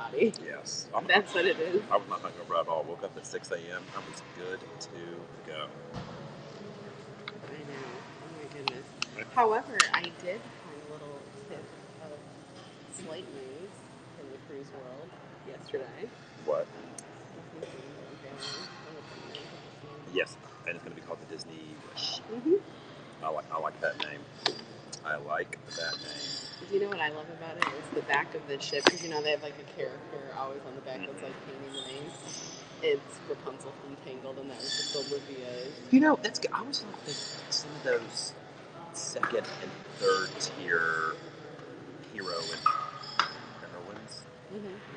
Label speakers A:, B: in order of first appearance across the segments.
A: body.
B: Yes.
A: That's what it is.
B: I was not hungover at all. Woke up at 6 a.m. I was good to go.
A: I know. Oh my goodness. However, I did find a little tip of slight news from the cruise world yesterday.
B: What?
A: Disney themed unveiling on the 29th of December.
B: Yes, and it's going to be called the Disney Wish.
A: Mm-hmm.
B: I like that name. I like that name.
A: Do you know what I love about it? Is the back of the ship, because you know they have like a character always on the back that's like painting the names. It's Rapunzel from Tangled, and that was just Olivia's.
B: You know, that's good. I always thought that some of those second and third tier hero and heroines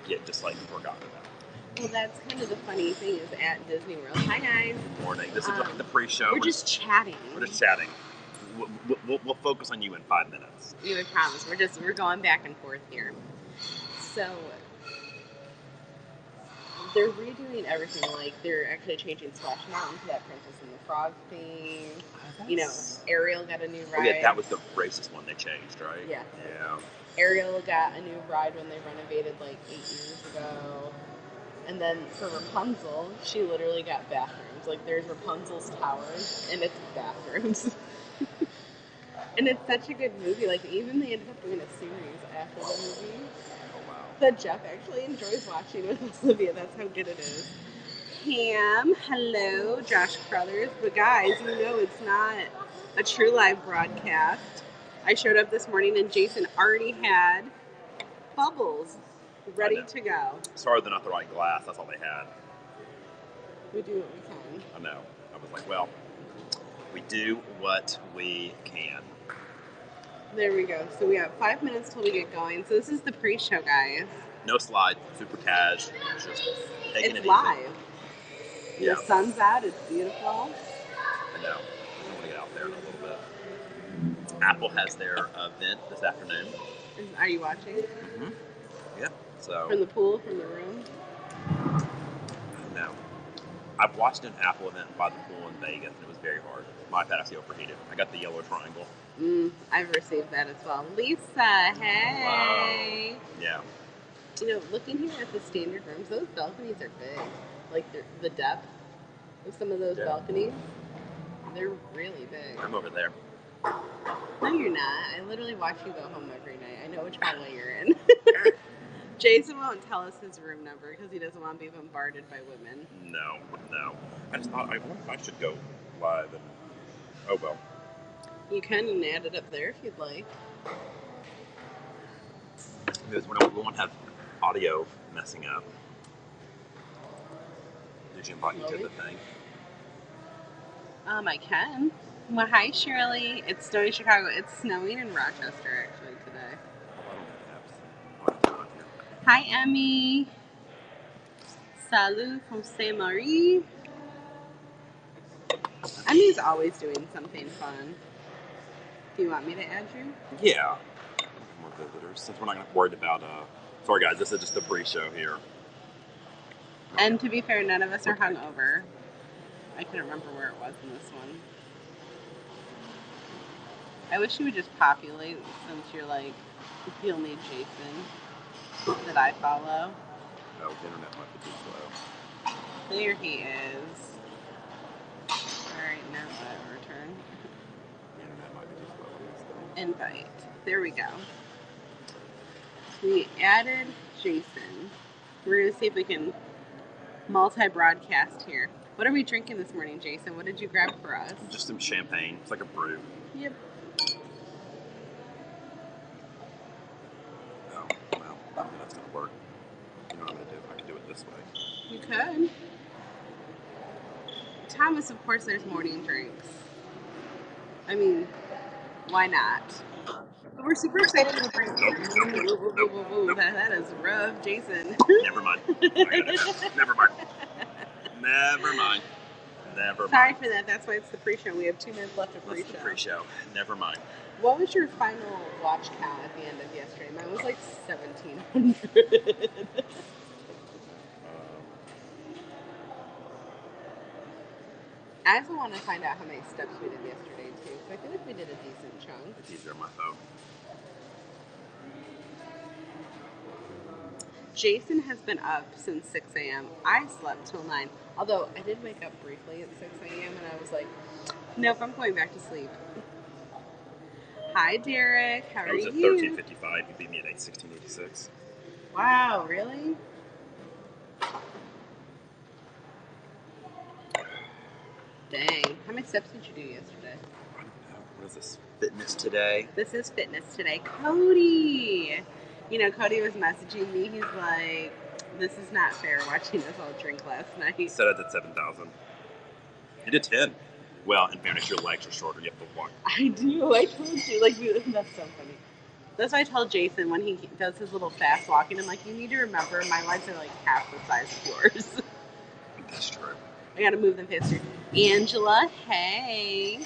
B: get just like forgotten about.
A: Well, that's kind of the funny thing is at Disney World. Hi guys.
B: Good morning. This is the pre-show.
A: We're just chatting.
B: We're just chatting. We'll focus on you in 5 minutes.
A: You would promise. We're going back and forth here. So they're redoing everything. Like they're actually changing Splash Mountain to that Princess and the Frog theme. You know, Ariel got a new ride.
B: Oh, yeah, that was the racist one they changed, right?
A: Yeah.
B: Yeah.
A: Ariel got a new ride when they renovated like 8 years ago. And then for Rapunzel, she literally got bathrooms. Like there's Rapunzel's Tower, and it's bathrooms. And it's such a good movie. Like even they ended up doing a series after the movie.
B: Oh wow.
A: That Jeff actually enjoys watching with Olivia. That's how good it is. Pam, hello, Josh Crothers. But guys, you know it's not a true live broadcast. I showed up this morning and Jason already had bubbles ready to go.
B: Sorry, they're not the right glass. That's all they had.
A: We do what we can.
B: I know. I was like, well, we do what we can.
A: There we go. So we have 5 minutes till we get going. So this is the pre-show, guys.
B: No slide, super cash. Just taking
A: It's
B: it
A: live.
B: Easy. Yeah.
A: The sun's out. It's beautiful.
B: I know. I want to get out there in a little bit. Apple has their event this afternoon.
A: Are you watching?
B: Mm-hmm. Yeah. So.
A: From the pool, from the room?
B: No. I've watched an Apple event by the pool in Vegas, and it was very hard. My iPad actually overheated. I got the yellow triangle.
A: I've received that as well. Lisa, hey.
B: Wow. Yeah.
A: You know, looking here at the standard rooms, those balconies are big. Like the depth of some of those balconies, they're really big.
B: I'm over there.
A: No, you're not. I literally watch you go home every night. I know which hallway you're in. Jason won't tell us his room number because he doesn't want to be bombarded by women.
B: No. I just thought, I wonder if I should go live and... Oh, well.
A: You can add it up there if you'd like.
B: Because we won't have audio messing up. Did you invite me to the thing?
A: I can. Well, hi, Shirley. It's snowing in Chicago. It's snowing in Rochester, actually, today. Hi, Emmy. Salut from Saint Marie. Emmy's always doing something fun. Do you want me to add you?
B: Yeah. More visitors, since we're not worried about... Sorry, guys. This is just a pre-show here.
A: And to be fair, none of us are hungover. I couldn't remember where it was in this one. I wish you would just populate, since you're like the only Jason that I follow.
B: No, the internet might be too slow.
A: There he is. Alright, now what? Return.
B: The internet might be too slow on this thing.
A: Invite. There we go. We added Jason. We're going to see if we can multi-broadcast here. What are we drinking this morning, Jason? What did you grab for us?
B: Just some champagne. It's like a brew.
A: Yep.
B: Oh, well, I don't know that's going to work. You know what I'm going to do? I can do it this way.
A: You could. Thomas, of course, there's morning drinks. I mean, why not? But we're super excited to drink.
B: Nope.
A: That is rough, Jason.
B: Never mind. Never mind. Never mind.
A: Sorry for that. That's why it's the pre-show. We have 2 minutes left of pre-show.
B: That's the pre-show. Never mind.
A: What was your final watch count at the end of yesterday? Mine was like 1,700. I also want to find out how many steps we did yesterday, too, because I feel like we did a decent chunk.
B: It's easier on my phone.
A: Jason has been up since 6 a.m. I slept till 9. Although I did wake up briefly at 6 a.m. and I was like, nope, I'm going back to sleep. Hi, Derek. How are you?
B: I was at 13:55. You beat me at 16:86.
A: Wow, really? Dang. How many steps did you do yesterday?
B: I don't know. What is this? Fitness Today?
A: This is Fitness Today. Cody! You know, Cody was messaging me. He's like, this is not fair watching us all drink last night.
B: He said I did 7,000. You did 10. Well, in fairness, your legs are shorter. You have to walk.
A: I do. I told you. Like, that's so funny. That's why I tell Jason when he does his little fast walking, I'm like, you need to remember my legs are like half the size of yours.
B: That's true.
A: I gotta move them faster. Angela, hey.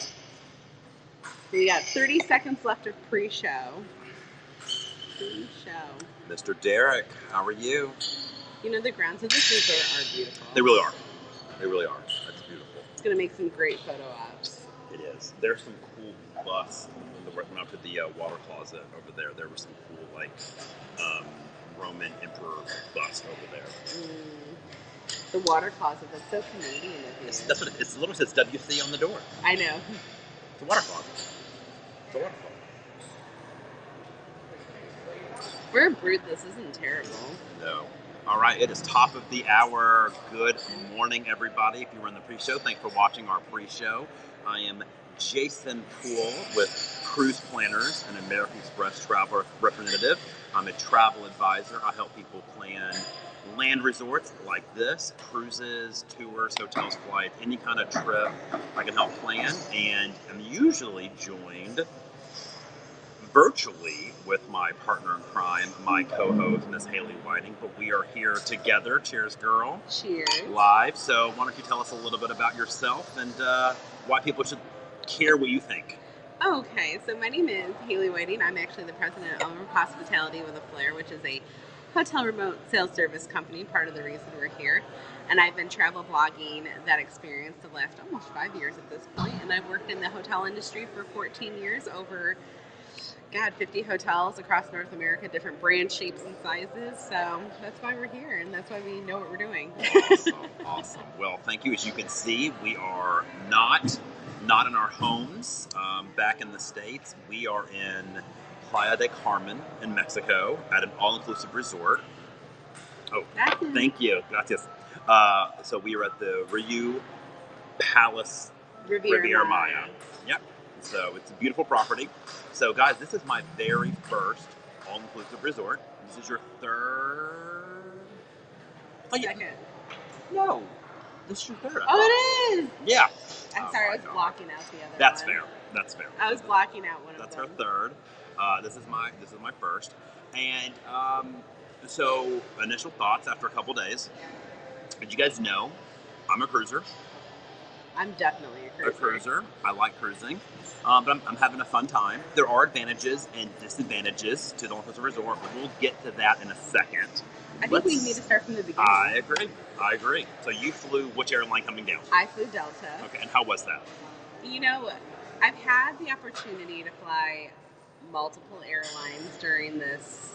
A: We got 30 seconds left of pre-show. Pre-show.
B: Mr. Derek, how are you?
A: You know, the grounds of this resort are beautiful.
B: They really are. They really are. That's beautiful.
A: It's gonna make some great photo ops.
B: It is. There's some cool busts. When I put the water closet over there, there was some cool, like, Roman emperor bust over there.
A: The water closet, that's so Canadian of you.
B: That's what it's literally says WC on the door.
A: I know.
B: It's a water closet. It's a water closet.
A: For a brute, this isn't terrible.
B: No. All right, it is top of the hour. Good morning, everybody. If you were in the pre-show, thanks for watching our pre-show. I am Jason Poole with Cruise Planners, an American Express travel representative. I'm a travel advisor. I help people plan land resorts like this, cruises, tours, hotels, flights, any kind of trip I can help plan. And I'm usually joined virtually with my partner in crime, my co-host, Miss Haley Whiting. But we are here together. Cheers, girl.
A: Cheers.
B: Live. So why don't you tell us a little bit about yourself and why people should care what you think?
A: Okay, so my name is Haley Whiting. I'm actually the president of Hospitality with a Flair, which is a hotel remote sales service company, part of the reason we're here. And I've been travel blogging that experience the last almost 5 years at this point. And I've worked in the hotel industry for 14 years, over 50 hotels across North America, different brand shapes and sizes. So that's why we're here, and that's why we know what we're doing.
B: Awesome. Well, thank you. As you can see, we are not in our homes back in the States. We are in Playa del Carmen in Mexico at an all-inclusive resort. Oh,
A: Gracias.
B: Thank you. Gracias. So we are at the Riu Palace Riviera Maya. Yep. So it's a beautiful property. So guys, this is my very first all-inclusive resort. This is your third?
A: Second.
B: No. This is your third.
A: Oh, it is!
B: Yeah.
A: I'm sorry, I was blocking out the other
B: That's
A: one.
B: fair. That's fair.
A: I was blocking out one of them.
B: That's her third. This is my first. And so initial thoughts after a couple days. As you guys know, I'm a cruiser.
A: I'm definitely a cruiser.
B: I like cruising. But I'm having a fun time. There are advantages and disadvantages to the all-inclusive resort, but we'll get to that in a second.
A: I think we need to start from the beginning.
B: I agree. So you flew which airline coming down?
A: I flew Delta.
B: Okay, and how was that?
A: You know, I've had the opportunity to fly multiple airlines during this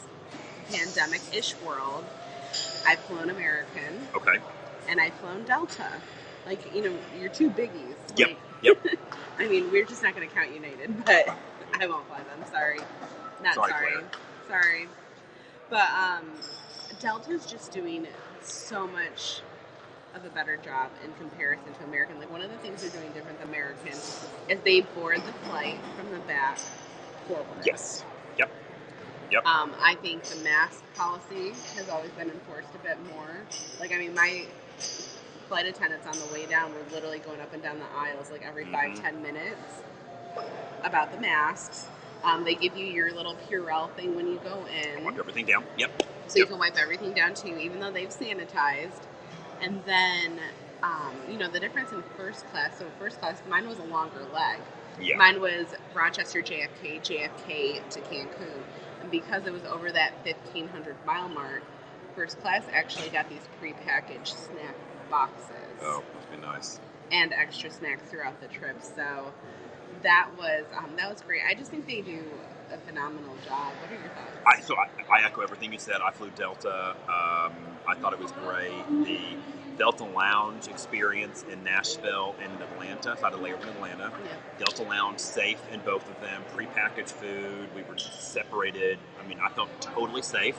A: pandemic-ish world. I've flown American.
B: Okay.
A: And I've flown Delta. Like, you know, your two biggies.
B: Yep.
A: I mean, we're just not going to count United, but I won't fly them. Sorry. Sorry. But Delta's just doing so much of a better job in comparison to American. Like, one of the things they're doing different than American is they board the flight from the back forward.
B: Yes. Yep.
A: I think the mask policy has always been enforced a bit more. Like, I mean, my flight attendants on the way down were literally going up and down the aisles like every 5-10 minutes about the masks. They give you your little Purell thing when you go in.
B: Wipe everything down. Yep.
A: So you can wipe everything down too, even though they've sanitized. And then, you know, the difference in first class. So first class, mine was a longer leg.
B: Yeah.
A: Mine was Rochester, JFK to Cancun. And because it was over that 1,500 mile mark, first class actually got these prepackaged snack boxes.
B: Oh, must be nice.
A: And extra snacks throughout the trip. So that was great. I just think they do a phenomenal job. What are your thoughts?
B: I echo everything you said. I flew Delta. I thought it was great. The Delta Lounge experience in Nashville and in Atlanta. So I had a layover in Atlanta.
A: Yeah.
B: Delta Lounge, safe in both of them. Prepackaged food. We were separated. I mean, I felt totally safe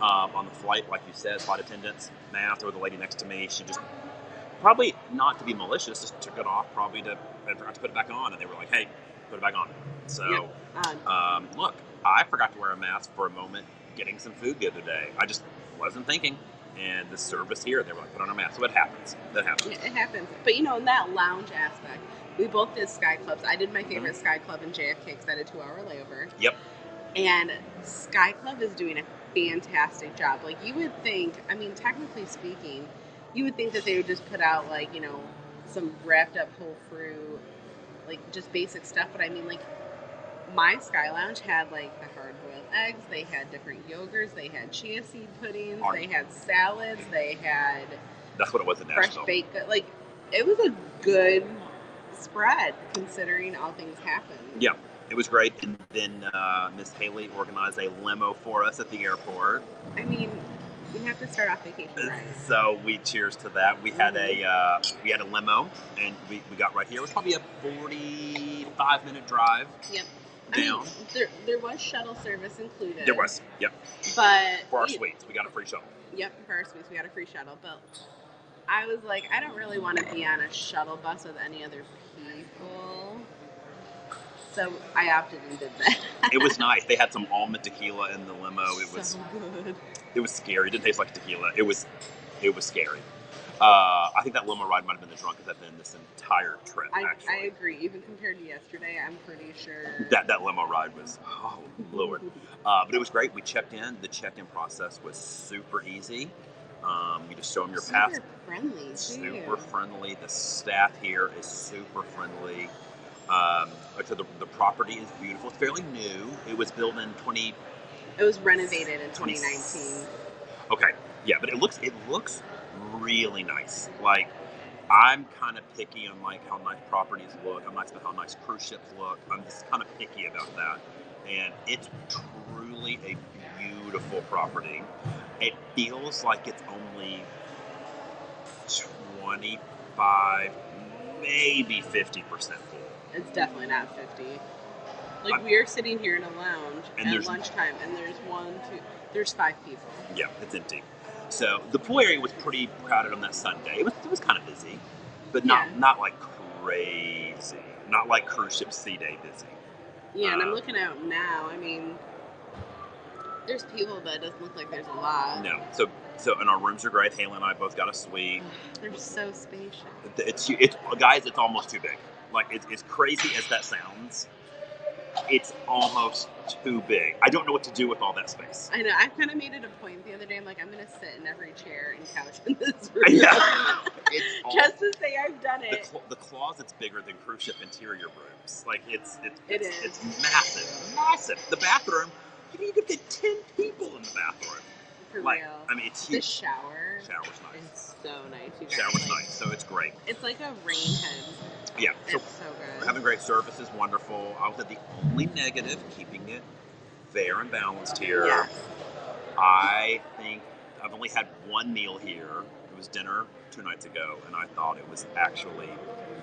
B: on the flight. Like you said, flight attendants, math, or the lady next to me. She just, probably not to be malicious, just took it off, probably I forgot to put it back on. And they were like, hey, put it back on. So, look, I forgot to wear a mask for a moment getting some food the other day. I just wasn't thinking. And the service here, they were like, put on a mask. So it happens. That happens.
A: Yeah, it happens. But, in that lounge aspect, we both did Sky Clubs. I did my favorite Sky Club in JFK because I had a 2-hour layover.
B: Yep.
A: And Sky Club is doing a fantastic job. Like, you would think, I mean, technically speaking, you would think that they would just put out, like, some wrapped up whole fruit, like, just basic stuff. But, I mean, like, my Sky Lounge had, like, the hard-boiled eggs. They had different yogurts. They had chia seed puddings. They had salads. They had...
B: That's what it was in
A: Nashville. Fresh baked goods. Like, it was a good spread, considering all things happened.
B: Yeah, it was great. And then Miss Haley organized a limo for us at the airport.
A: I mean... We have to start off vacation right.
B: So we cheers to that. We had a limo, and we got right here. It was probably a 45-minute drive.
A: Yep.
B: Down.
A: I mean, there was shuttle service included.
B: There was. Yep.
A: But
B: for our suites, we got a free shuttle.
A: Yep, for our suites, we got a free shuttle. But I was like, I don't really want to be on a shuttle bus with any other people. So I opted and did that.
B: It was nice. They had some almond tequila in the limo. It was
A: so good.
B: It was scary. It didn't taste like tequila. It was scary. I think that limo ride might have been the drunkest I've been this entire trip.
A: I agree. Even compared to yesterday, I'm pretty sure
B: that limo ride was, oh Lord. But it was great. We checked in. The check-in process was super easy. You just show them your pass. Super friendly. The staff here is super friendly. The property is beautiful. It's fairly new. It was built in
A: It was renovated in 2019.
B: Okay, yeah, but it looks really nice. Like, I'm kind of picky on like how nice properties look. I'm nice about how nice cruise ships look. I'm just kind of picky about that, and it's truly a beautiful property. It feels like it's only 25, maybe 50% full.
A: It's definitely not 50. Like, we are sitting here in a lounge at lunchtime, and there's 5 people.
B: Yeah, it's empty. So the pool area was pretty crowded on that Sunday. It was kind of busy, but not like crazy. Not like cruise ship sea day busy.
A: Yeah, and I'm looking out now. I mean, there's people, but it doesn't look like there's a lot.
B: No. So and our rooms are great. Haley and I both got a suite.
A: They're so spacious.
B: It's guys, it's almost too big. Like, it's crazy as that sounds. It's almost too big. I don't know what to do with all that space.
A: I know. I kind of made it a point the other day. I'm like, I'm going to sit in every chair and couch in this room.
B: Yeah.
A: Just to say I've done it.
B: The closet's bigger than cruise ship interior rooms. Like, it's massive. Massive. The bathroom, you could fit 10 people in the bathroom.
A: For real.
B: I mean, it's huge.
A: The shower's
B: nice.
A: It's so nice. You guys.
B: Shower's nice, so it's great.
A: It's like a rain head.
B: Yeah.
A: It's so good.
B: We're having great service is wonderful. I would say the only negative, keeping it fair and balanced here.
A: Yeah.
B: I think I've only had one meal here. It was dinner 2 nights ago, and I thought it was actually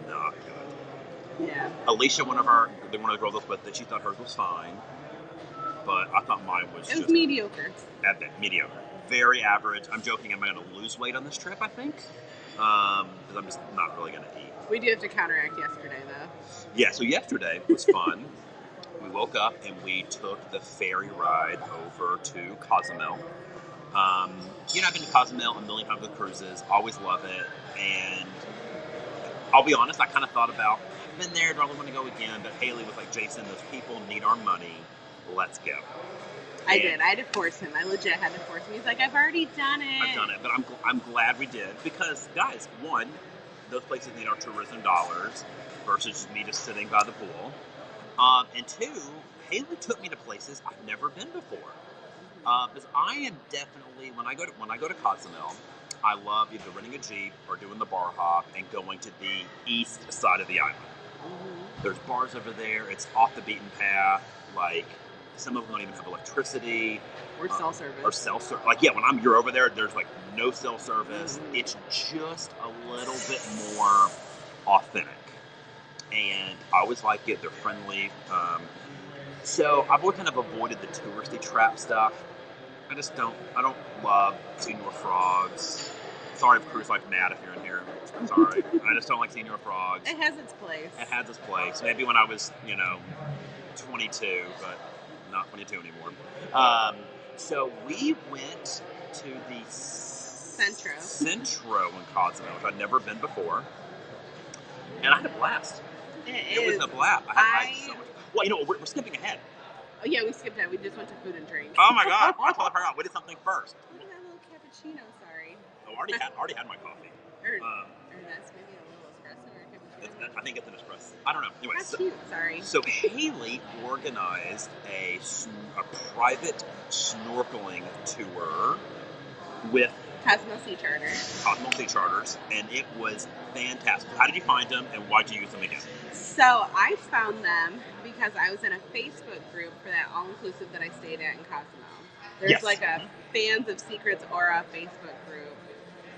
B: not good.
A: Yeah.
B: Alicia, one of the girls I was with, she thought hers was fine, but I thought mine was
A: just mediocre.
B: At that, mediocre. Very average. I'm joking. Am I going to lose weight on this trip, I think? Because I'm just not really going to eat.
A: We do have to counteract yesterday, though.
B: Yeah, so yesterday was fun. We woke up and we took the ferry ride over to Cozumel. I've been to Cozumel a million times with cruises. Always love it. And I'll be honest, I kind of thought about, I've been there, do I really want to go again? But Haley was like, Jason, those people need our money. Let's go.
A: I did. I had to force him. I legit had to force him. He's like, I've already done it.
B: I've done it. But I'm glad we did. Because, guys, one, those places need our tourism dollars versus me just sitting by the pool. And 2, Haley took me to places I've never been before. Because I am definitely, when I go to Cozumel, I love either renting a Jeep or doing the bar hop and going to the east side of the island. Mm-hmm. There's bars over there. It's off the beaten path. Like, some of them don't even have electricity.
A: Or cell service.
B: Or cell service. Like, yeah, when you're over there, there's like no cell service. It's just a little bit more authentic. And I always like it. They're friendly. So I've always kind of avoided the touristy trap stuff. I don't love Señor Frogs. Sorry if Cruise Life's mad if you're in here. I'm sorry. I just don't like Señor Frogs.
A: It has its place.
B: It has its place. Maybe when I was, 22, but not 22 anymore. So we went to the Centro in Cozumel, which I'd never been before. And I had a blast. It was a blast. I had so much. Well, we're skipping ahead.
A: Oh, yeah, we skipped ahead. We just went to food and drink.
B: Oh, my God. I totally forgot. We did something first.
A: Look at that little cappuccino, sorry.
B: Oh, I already had my coffee.
A: Or that's maybe a little espresso or a cappuccino.
B: I think it's an espresso. I don't know. Anyway,
A: That's cute, sorry.
B: So Haley organized a private snorkeling tour with
A: Cozumel Sea
B: Charters, and it was fantastic. How did you find them, and why did you use them again?
A: So I found them because I was in a Facebook group for that all-inclusive that I stayed at in Cozumel. There's like a Fans of Secrets Aura Facebook group.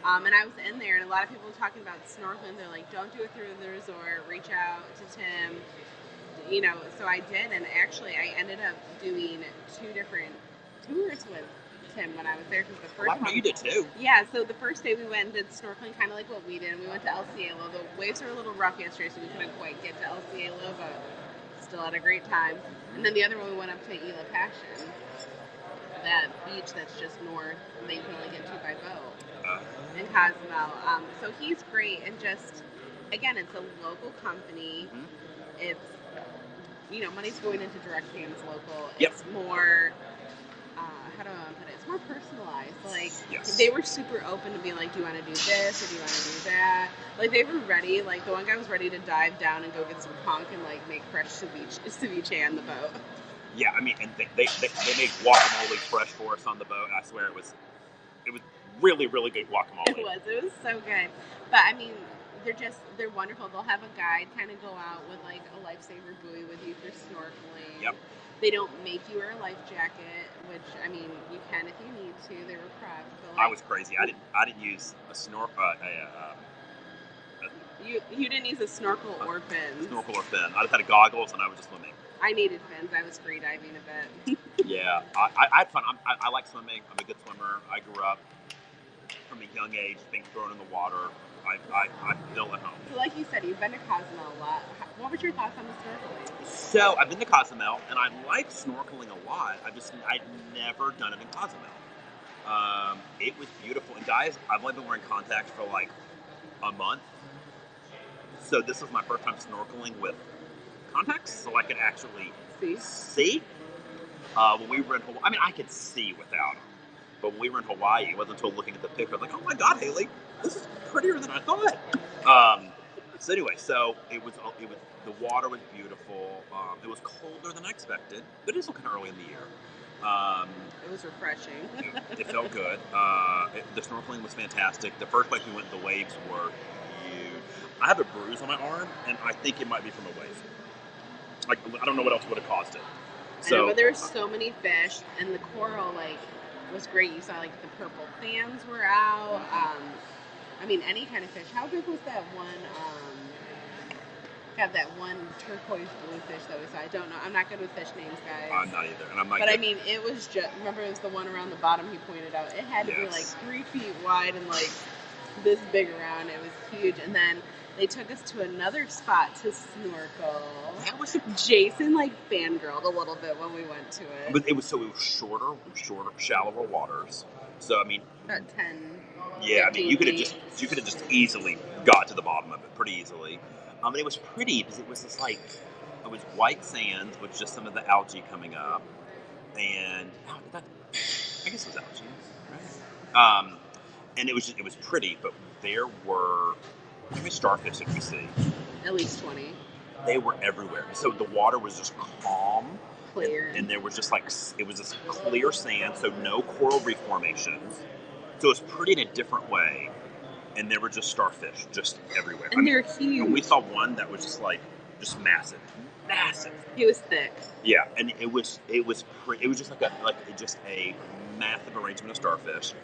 A: And I was in there, and a lot of people were talking about snorkeling. They're like, don't do it through the resort. Reach out to Tim. So I did, and actually I ended up doing 2 different tours with Tim when I was there. Because the first one,
B: you did too.
A: Yeah, so the first day we went and did snorkeling kind of like what we did. We went to El Cielo. The waves were a little rough yesterday, so we couldn't quite get to El Cielo, but still had a great time. And then the other one, we went up to Isla Passion, that beach that's just north, and they can only get to by boat in Cozumel. So he's great, and just, again, it's a local company. It's, money's going into direct payments local. It's more, how do I put it? It's more personalized. Like, they were super open to being like, do you want to do this or do you want to do that? Like, they were ready. Like, the one guy was ready to dive down and go get some conch and, like, make fresh ceviche on the boat. Yeah,
B: I mean, and they made guacamole fresh for us on the boat. I swear it was really, really good guacamole.
A: It was so good. But I mean, they're wonderful. They'll have a guide kind of go out with like a lifesaver buoy with you for snorkeling.
B: Yep.
A: They don't make you wear a life jacket, which I mean, you can if you need to. They were prepped. But,
B: I was crazy. I didn't use a snorkel.
A: You didn't use a snorkel or fins.
B: Snorkel or fin. I just had goggles and I was just swimming.
A: I needed fins. I was free diving a bit.
B: Yeah, I had fun. I like swimming. I'm a good swimmer. I grew up from a young age being thrown in the water. I feel at home.
A: So like you said, you've been to Cozumel a lot. What was your thoughts on the snorkeling?
B: So I've been to Cozumel, and I like snorkeling a lot. I'd never done it in Cozumel. It was beautiful. And guys, I've only been wearing contacts for like a month. So this was my first time snorkeling with contacts, so I could actually see. When we were in Hawaii, I mean, I could see without them. But when we were in Hawaii, it wasn't until looking at the picture, I was like, oh my God, Haley, this is prettier than I thought. So anyway, it was the water was beautiful. It was colder than I expected, but it was still kind of early in the year.
A: It was refreshing.
B: It felt good. The snorkeling was fantastic. The first place we went, the waves were huge. I have a bruise on my arm, and I think it might be from a wave. Like, I don't know what else would have caused it.
A: I know, but there were so many fish, and the coral, was great. You saw, the purple clams were out. I mean, any kind of fish. How big was that one, that one turquoise blue fish that we saw? I don't know. I'm not good with fish names, guys.
B: I'm not either. And I'm not
A: But, I mean, it was just, remember it was the one around the bottom he pointed out. It had to be, 3 feet wide and, this big around. It was huge. And then they took us to another spot to snorkel.
B: That was
A: Jason fangirled a little bit when we went to it.
B: But it was shorter, shallower waters. So I mean,
A: about 10.
B: Yeah, I mean, you could have just easily got to the bottom of it pretty easily. And it was pretty because it was just it was white sand with just some of the algae coming up, and I guess it was algae, right? And it was pretty, but there were. How many starfish did we see?
A: At least 20.
B: They were everywhere. So the water was just calm.
A: Clear.
B: And there was just it was just clear sand, so no coral reef formations. So it was pretty in a different way. And there were just starfish just everywhere.
A: And they're huge.
B: And we saw one that was just massive. massive.
A: He was thick.
B: Yeah, and it was just just a massive arrangement of starfish.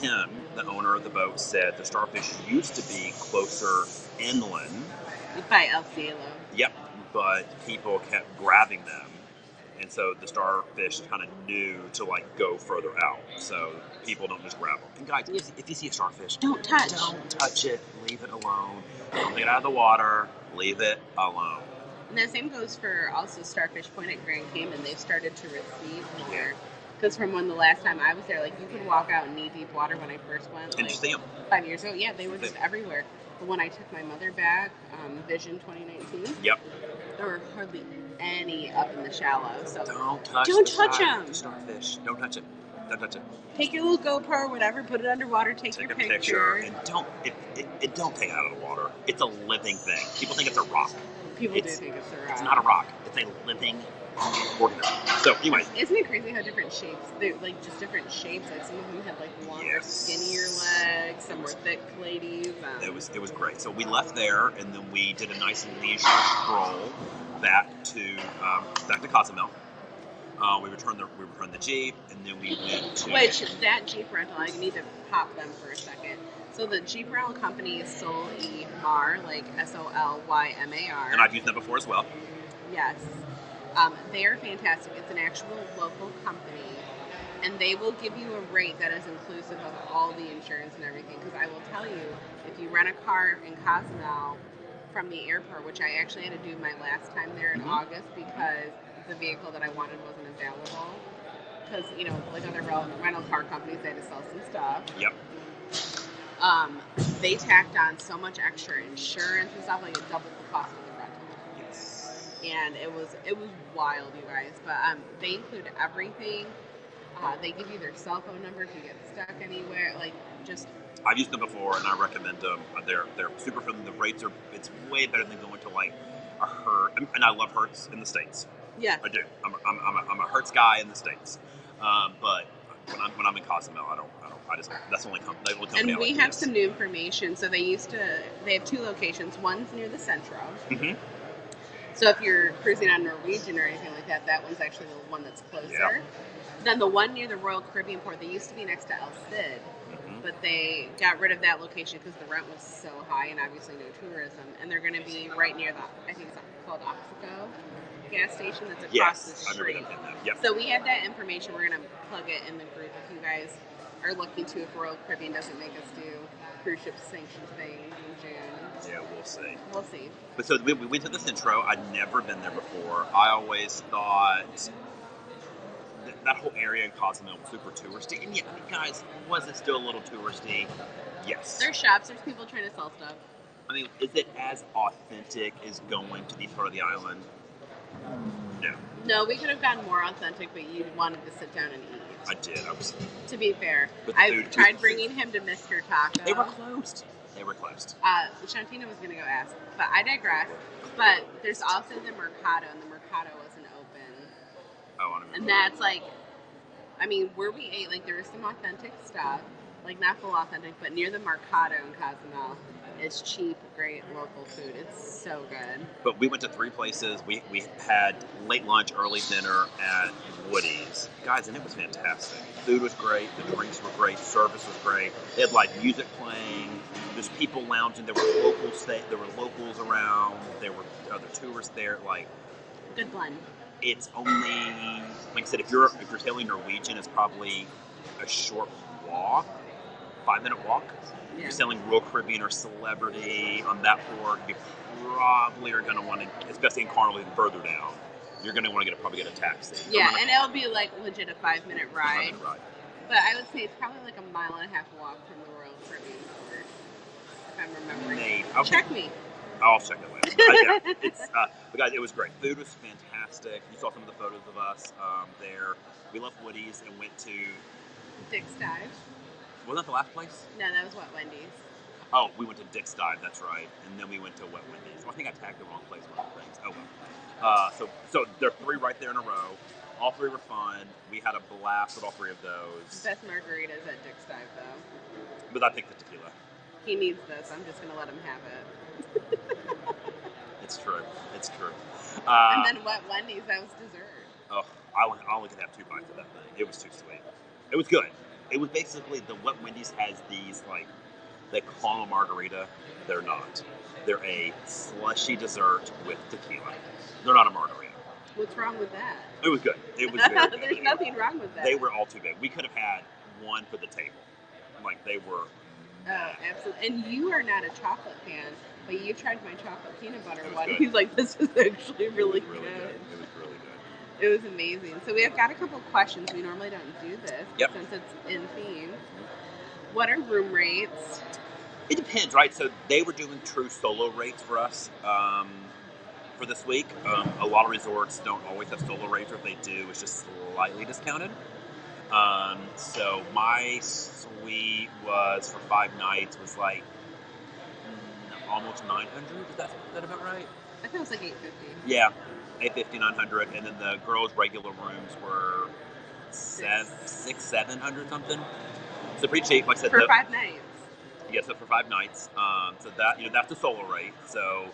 B: Tim, the owner of the boat, said the starfish used to be closer inland.
A: By El Cielo.
B: Yep, but people kept grabbing them, and so the starfish kind of knew to go further out. So people don't just grab them. And guys, if you see a starfish,
A: don't touch
B: it. Leave it alone. Don't get it out of the water. Leave it alone.
A: And the same goes for also Starfish Point at Grand Cayman. They've started to recede here. Because from when the last time I was there, you could walk out in knee-deep water when I first went.
B: And you see them?
A: 5 years ago. Yeah, they were just everywhere. But when I took my mother back, Vision 2019,
B: yep,
A: there were hardly any up in the shallow. So
B: don't touch them. The starfish. Don't touch it. Don't touch it.
A: Take your little GoPro or whatever, put it underwater, take your picture.
B: And don't take it out of the water. It's a living thing. People think it's a rock.
A: People do think it's a rock.
B: It's not a rock. It's a living organism. So, anyway.
A: Isn't it crazy how different shapes? They're just different shapes. Some of them had longer, skinnier legs. Some were thick ladies.
B: It was great. So we left there, and then we did a nice leisure stroll back to Cozumel. We returned the Jeep, and then we went to...
A: Which, that Jeep rental, I need to pop them for a second. So the Jeep rental company is Solymmar, Solymmar.
B: And I've used them before as well.
A: Yes. They are fantastic. It's an actual local company, and they will give you a rate that is inclusive of all the insurance and everything. Because I will tell you, if you rent a car in Cozumel from the airport, which I actually had to do my last time there in August because the vehicle that I wanted wasn't available. Because, other rental car companies, they had to sell some stuff.
B: Yep.
A: They tacked on so much extra insurance and stuff, it doubled the cost of the rental.
B: Yes.
A: And it was wild, you guys. But they include everything. They give you their cell phone number if you get stuck anywhere.
B: I've used them before, and I recommend them. They're super friendly. The rates it's way better than going to a Hertz. And I love Hertz in the States.
A: Yeah,
B: I do. I'm a Hertz guy in the States. But when I'm in Cozumel, that's the only company.
A: And we have some new information. So they have two locations. One's near the Centro. Mm-hmm. So if you're cruising on Norwegian or anything like that, that one's actually the one that's closer. Yep. Then the one near the Royal Caribbean Port, they used to be next to El Cid, but they got rid of that location because the rent was so high and obviously no tourism. And they're going to be right near I think it's called Oxico gas station that's across the street.
B: I remember that. Yep.
A: So we have that information. We're going to plug it in the group if you guys are looking to, if Royal Caribbean doesn't make us do cruise ship sanctioned things in June.
B: Yeah, we'll see.
A: We'll see.
B: But so we went to the Centro. I'd never been there before. I always thought that whole area in Cozumel was super touristy. And yeah, guys, was it still a little touristy? Yes.
A: There's shops. There's people trying to sell stuff.
B: Is it as authentic as going to the part of the island? No.
A: No, we could have gotten more authentic, but you wanted to sit down and eat.
B: I did.
A: To be fair, I tried bringing him to Mr. Taco.
B: They were closed.
A: Shantina was going to go ask, but I digress. But there's also the Mercado, and the Mercado wasn't open.
B: Oh, I don't know.
A: And that's where we ate, there was some authentic stuff, not full authentic, but near the Mercado in Cozumel. It's cheap, great local food. It's so good.
B: But we went to 3 places. We had late lunch, early dinner at Woody's. Guys, and it was fantastic. Food was great. The drinks were great. Service was great. They had music playing. There's people lounging. There were locals around. There were other tourists there.
A: Good blend.
B: It's only, like I said, if you're sailing Norwegian, it's probably a short walk, 5-minute walk. If you're sailing Royal Caribbean or Celebrity on that port, you probably are going to want to, especially in Carnival and further down, you're going to want to probably get a taxi.
A: Yeah, and it'll be legit a 5-minute ride. But I would say it's probably a 1.5 mile walk from the Royal Caribbean port, if I'm remembering. Check me.
B: I'll check it later. But guys, it was great. Food was fantastic. You saw some of the photos of us there. We left Woody's and went to
A: Dick's Dive.
B: Wasn't that the last place?
A: No, that was Wet Wendy's.
B: Oh, we went to Dick's Dive, that's right. And then we went to Wet Wendy's. Well, I think I tagged the wrong place one of the things. Oh, well. So there are 3 right there in a row. All 3 were fun. We had a blast with all 3 of those.
A: Best margaritas at Dick's Dive, though.
B: But I picked the tequila.
A: He needs this. I'm just going to let him have it.
B: It's true. It's true.
A: And then Wet Wendy's, that was dessert.
B: Oh, I only could have 2 bites of that thing. It was too sweet. It was good. It was basically the Wet Wendy's has these like they call them a margarita. They're not. They're a slushy dessert with tequila. They're not a margarita.
A: What's wrong with that?
B: It was good. It was very good.
A: There's nothing wrong with that.
B: They were all too good. We could have had one for the table. Like they were.
A: Oh, absolutely. And you are not a chocolate fan, but you tried my chocolate peanut butter one.
B: Good.
A: He's like, this is actually really good.
B: It was really good.
A: It was amazing. So we have got a couple questions. We normally don't do this since it's in theme. What are room rates?
B: It depends, right? So they were doing true solo rates for us for this week. A lot of resorts don't always have solo rates, or if they do, it's just slightly discounted. So my suite was for 5 nights was like almost 900. Is that about right?
A: I think it was like $850.
B: Yeah, $850, $900, and then the girls' regular rooms were 700 something. So pretty cheap, like I said.
A: For 5 nights.
B: Yeah, so for 5 nights. So that that's the solo rate. So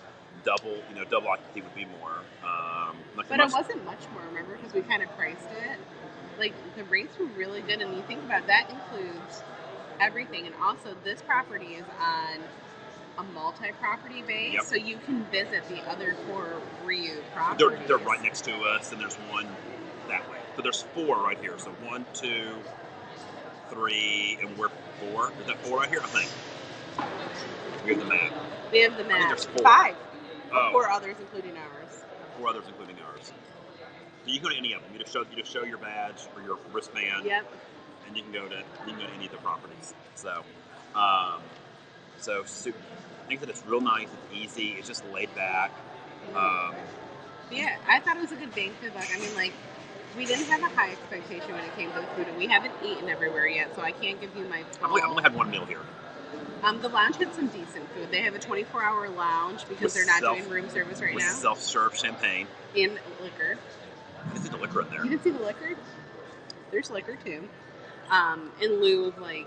B: double occupancy would be more.
A: But it wasn't much more, remember? Because we kind of priced it. Like the rates were really good, and you think about it, that includes everything. And also, this property is on a multi-property base, so you can visit the other 4 RIU properties.
B: They're right next to us, and there's one that way. So there's 4 right here. So 1, 2, 3, and we're 4. Is that 4 right here? I think. We have the map.
A: We have the map.
B: I think there's 4.
A: 5.
B: Oh.
A: 4 others, including ours.
B: 4 others, including ours. So you can go to any of them. You just show your badge or your wristband.
A: Yep.
B: And you can go to any of the properties. So, I think that it's real nice. It's easy. It's just laid back.
A: Yeah, I thought it was a good bang for the buck. I mean, like, we didn't have a high expectation when it came to the food, and we haven't eaten everywhere yet, so I can't give you my full...
B: I've only had 1 meal here.
A: The lounge had some decent food. They have a 24-hour lounge because they're not doing room service right now.
B: With self-serve champagne.
A: And liquor.
B: I didn't see the liquor in there.
A: You didn't see the liquor? There's liquor, too. In lieu of, like,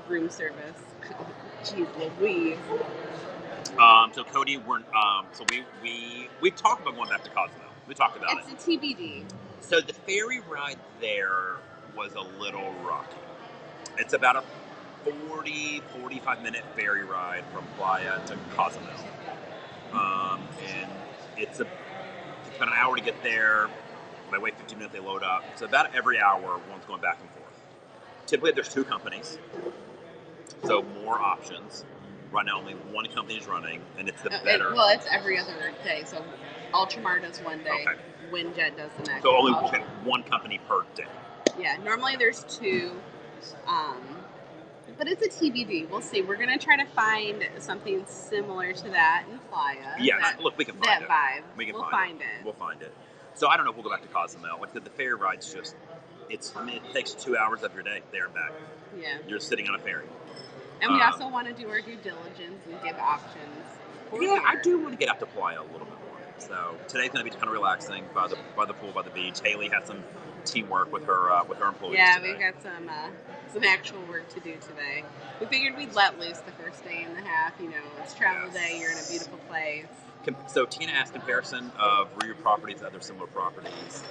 A: room service. Jeez Louise.
B: So Cody, we talked about going back to Cozumel. We talked about it.
A: It's a TBD.
B: So the ferry ride there was a little rocky. It's about a 45 minute ferry ride from Playa to Cozumel. And it's about an hour to get there. They wait 15 minutes, they load up. So about every hour, one's going back and forth. Typically, there's 2 companies, so more options. Right now, only one company is running, and it's the better.
A: It's every other day. So Ultramar does one day, Windjet does the next.
B: So only one company per day.
A: Yeah, normally there's 2. But it's a TBD. We'll see. We're going to try to find something similar to that in Playa.
B: Yeah, look, we can find it.
A: That vibe.
B: We'll
A: find it.
B: We'll find it. So I don't know if we'll go back to Cozumel. Like the ferry ride's just, it takes 2 hours of your day there and back.
A: Yeah.
B: You're sitting on a ferry.
A: And we also want to do our due diligence and give options.
B: Yeah, I do want to get out to Playa a little bit more. So today's going to be kind of relaxing by the pool, by the beach. Haley had some teamwork with her employees.
A: Yeah,
B: today.
A: we've got some actual work to do today. We figured we'd let loose the first day and a half. You know, it's travel day. You're in a beautiful place.
B: So Tina asked comparison of RIU properties to other similar properties.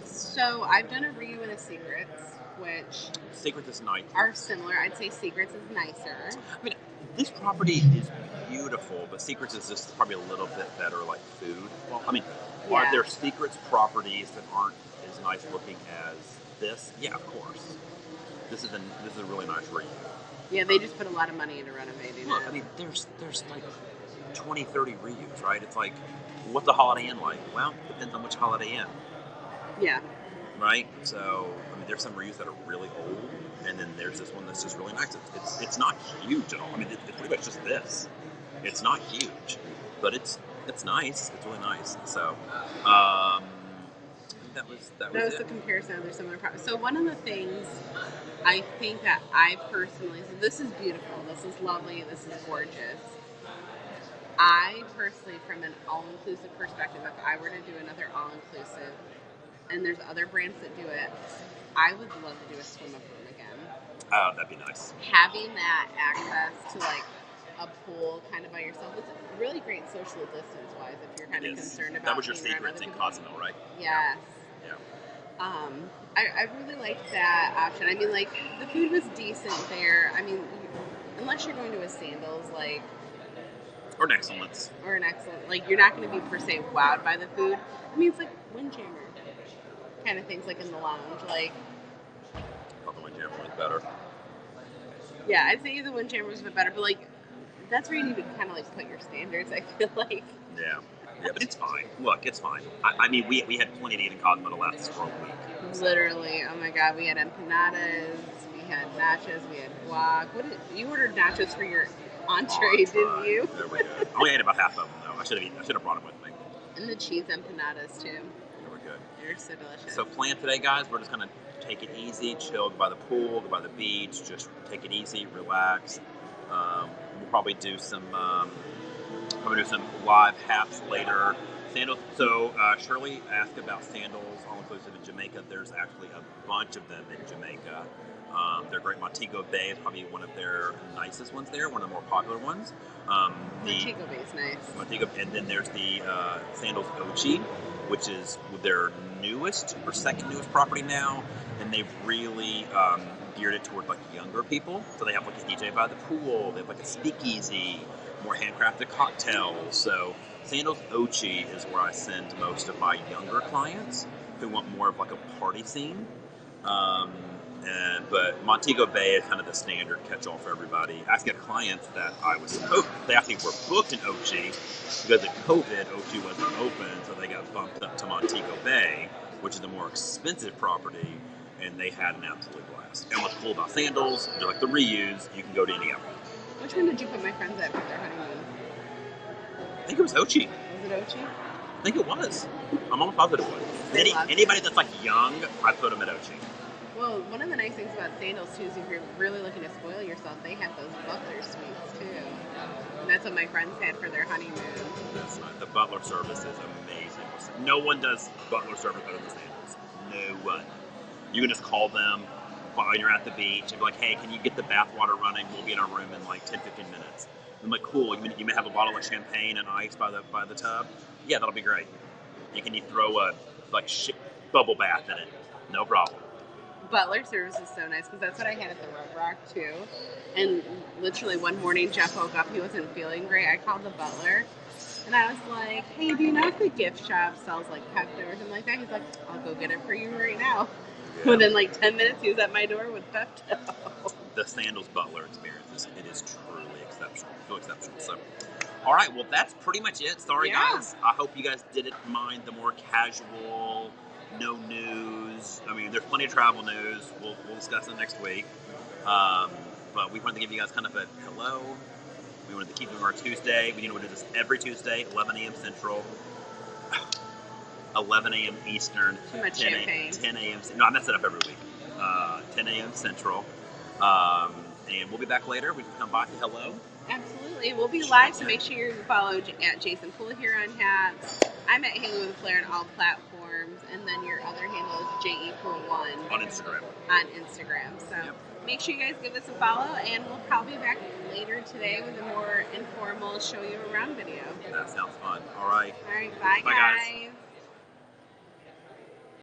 A: So I've done a RIU and a Secrets, which
B: Secrets is nice.
A: Are similar. I'd say Secrets is nicer.
B: I mean, this property is beautiful, but Secrets is just probably a little bit better, like food. Well, I mean, are there Secrets properties that aren't as nice looking as this? Yeah, of course. This is a really nice RIU.
A: Yeah, they just put a lot of money into renovating.
B: Look, I mean, there's like 20, 30 RIUs, right? It's like, what's a Holiday Inn like? Well, it depends on which Holiday Inn.
A: Yeah.
B: Right? So, I mean, there's some RIUs that are really old, and then there's this one that's just really nice. It's not huge at all. I mean, it's pretty much just this. It's not huge, but it's nice. It's really nice. So, that was
A: the comparison of their similar properties. So one of the things I think that I personally, so this is beautiful, this is lovely, this is gorgeous. I personally, from an all-inclusive perspective, if I were to do another all-inclusive, and there's other brands that do it, I would love to do a swim-up room again.
B: Oh, that'd be nice.
A: Having that access to like a pool kind of by yourself. It's really great social distance-wise if you're kind of concerned about
B: that was your
A: being around
B: secret
A: other
B: in
A: people.
B: Cozumel, right?
A: Yes.
B: Yeah.
A: I really liked that option. I mean, like, the food was decent there. I mean, unless you're going to a Sandals, like,
B: Or an Excellence.
A: or an Excellent, like, you're not going to be per se wowed by the food. I mean, it's like Windjammer kind of things, like in the lounge. Like,
B: I thought the Windjammer was better.
A: yeah, I'd say the Windjammer was a bit better, but like, that's where you need to kind of like put your standards. I feel like.
B: Yeah. Yeah, but it's fine. Look, it's fine. I mean, we had plenty to eat in Cozumel to last us for a week.
A: Literally, oh my god, we had empanadas, we had nachos, we had guac. You ordered nachos for your entree, didn't you?
B: There we go. I only ate about half of them though. I should have brought them with me.
A: And the cheese empanadas too.
B: They were good.
A: They're so delicious.
B: So plan today, guys. We're just gonna take it easy, chill by the pool, go by the beach, just take it easy, relax. We'll probably do some live haps later. Sandals. So Shirley asked about sandals all inclusive in Jamaica. There's actually a bunch of them in Jamaica. They're great. Montego Bay is probably one of their nicest ones there, one of the more popular ones.
A: Montego Bay is nice.
B: Montego, and then there's the Sandals Ochi, which is their newest or second newest property now, and they've really geared it toward like younger people. So they have like a DJ by the pool, they have like a speakeasy, more handcrafted cocktails. So Sandals Ochi is where I send most of my younger clients who want more of like a party scene. But Montego Bay is kind of the standard catch-all for everybody. I actually got clients that they actually were booked in Ochi because of COVID. Ochi wasn't open, so they got bumped up to Montego Bay, which is the more expensive property, and they had an absolute blast. And what's cool about Sandals, they're like the reuse. You can go to any of them.
A: Which one did you put my friends at for their honeymoon?
B: I think it was Ochi.
A: Was it Ochi?
B: I think it was. I'm almost positive it was. Anybody that's like young, I put them at Ochi.
A: Well, one of the nice things about Sandals too is if you're really looking to spoil yourself, they have those butler suites too. And that's what my friends had for their honeymoon.
B: That's right. The butler service is amazing. No one does butler service better than Sandals. No one. You can just call them while you're at the beach and be like, hey, can you get the bath water running? We'll be in our room in like 10, 15 minutes. I'm like, cool. You may have a bottle of champagne and ice by the tub. Yeah, that'll be great. And can you throw a bubble bath in it? No problem.
A: Butler service is so nice because that's what I had at the Red Rock too. And literally one morning Jeff woke up, he wasn't feeling great. I called the butler and I was like, hey, do you know if the gift shop sells like Pepto or something like that? He's like, I'll go get it for you right now. Yeah. Within like 10 minutes he was at my door with Pepto.
B: The Sandals butler experience is truly exceptional. So exceptional. So all right, well that's pretty much it. Sorry guys. I hope you guys didn't mind the more casual, no news. I mean, there's plenty of travel news. We'll discuss it next week. But we wanted to give you guys kind of a hello. We wanted to keep doing our Tuesday. We do this every Tuesday, 11 a.m. Central, 11 a.m. Eastern,
A: too much 10
B: a.m. No, I mess it up every week. 10 a.m. Central. And we'll be back later. We can come by to hello.
A: Absolutely. We'll be live, so make sure you follow at Jason Poole here on Hats. I'm at Hanging with Flair on all platforms, and then your other handle is JEPool1
B: on Instagram.
A: So make sure you guys give us a follow, and we'll probably be back later today with a more informal show you around video.
B: That sounds fun. All right.
A: Bye guys.